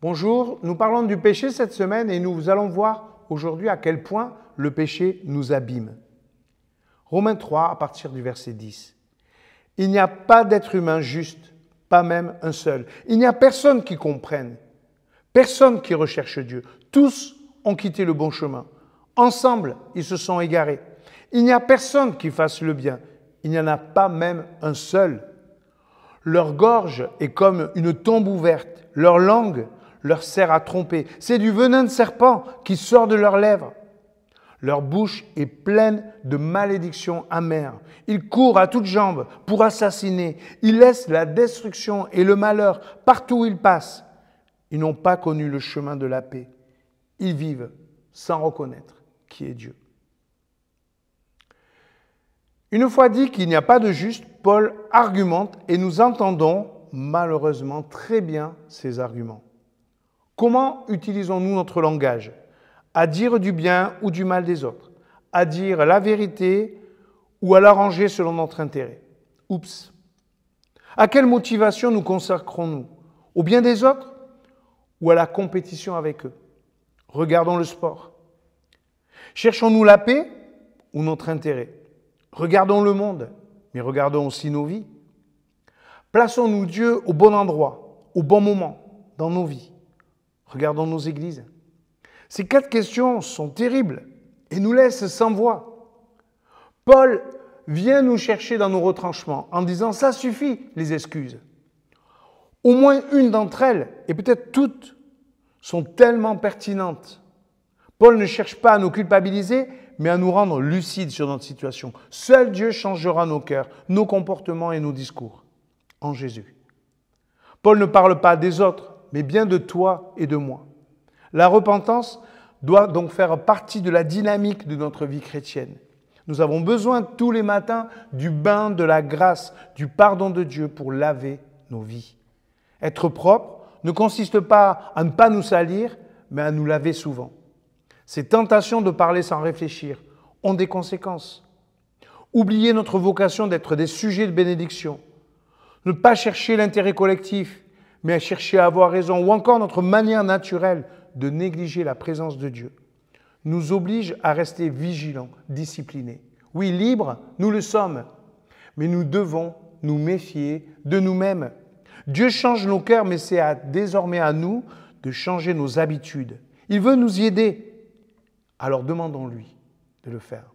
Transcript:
Bonjour, nous parlons du péché cette semaine et nous allons voir aujourd'hui à quel point le péché nous abîme. Romains 3 à partir du verset 10. Il n'y a pas d'être humain juste, pas même un seul. Il n'y a personne qui comprenne, personne qui recherche Dieu. Tous ont quitté le bon chemin. Ensemble, ils se sont égarés. Il n'y a personne qui fasse le bien. Il n'y en a pas même un seul. Leur gorge est comme une tombe ouverte. Leur langue leur sert à tromper. C'est du venin de serpent qui sort de leurs lèvres. Leur bouche est pleine de malédictions amères. Ils courent à toutes jambes pour assassiner. Ils laissent la destruction et le malheur partout où ils passent. Ils n'ont pas connu le chemin de la paix. Ils vivent sans reconnaître qui est Dieu. Une fois dit qu'il n'y a pas de juste, Paul argumente et nous entendons malheureusement très bien ces arguments. Comment utilisons-nous notre langage? À dire du bien ou du mal des autres? À dire la vérité ou à l'arranger selon notre intérêt? Oups! À quelle motivation nous consacrons-nous? Au bien des autres ou à la compétition avec eux? Regardons le sport. Cherchons-nous la paix ou notre intérêt? Regardons le monde, mais regardons aussi nos vies. Plaçons-nous Dieu au bon endroit, au bon moment dans nos vies? Regardons nos églises. Ces 4 questions sont terribles et nous laissent sans voix. Paul vient nous chercher dans nos retranchements en disant « ça suffit les excuses ». Au moins une d'entre elles, et peut-être toutes, sont tellement pertinentes. Paul ne cherche pas à nous culpabiliser, mais à nous rendre lucides sur notre situation. Seul Dieu changera nos cœurs, nos comportements et nos discours en Jésus. Paul ne parle pas des autres, mais bien de toi et de moi. La repentance doit donc faire partie de la dynamique de notre vie chrétienne. Nous avons besoin tous les matins du bain de la grâce, du pardon de Dieu pour laver nos vies. Être propre ne consiste pas à ne pas nous salir, mais à nous laver souvent. Ces tentations de parler sans réfléchir ont des conséquences. Oublier notre vocation d'être des sujets de bénédiction. Ne pas chercher l'intérêt collectif, mais à chercher à avoir raison, ou encore notre manière naturelle de négliger la présence de Dieu, nous oblige à rester vigilants, disciplinés. Oui, libres, nous le sommes, mais nous devons nous méfier de nous-mêmes. Dieu change nos cœurs, mais c'est désormais à nous de changer nos habitudes. Il veut nous y aider, alors demandons-lui de le faire.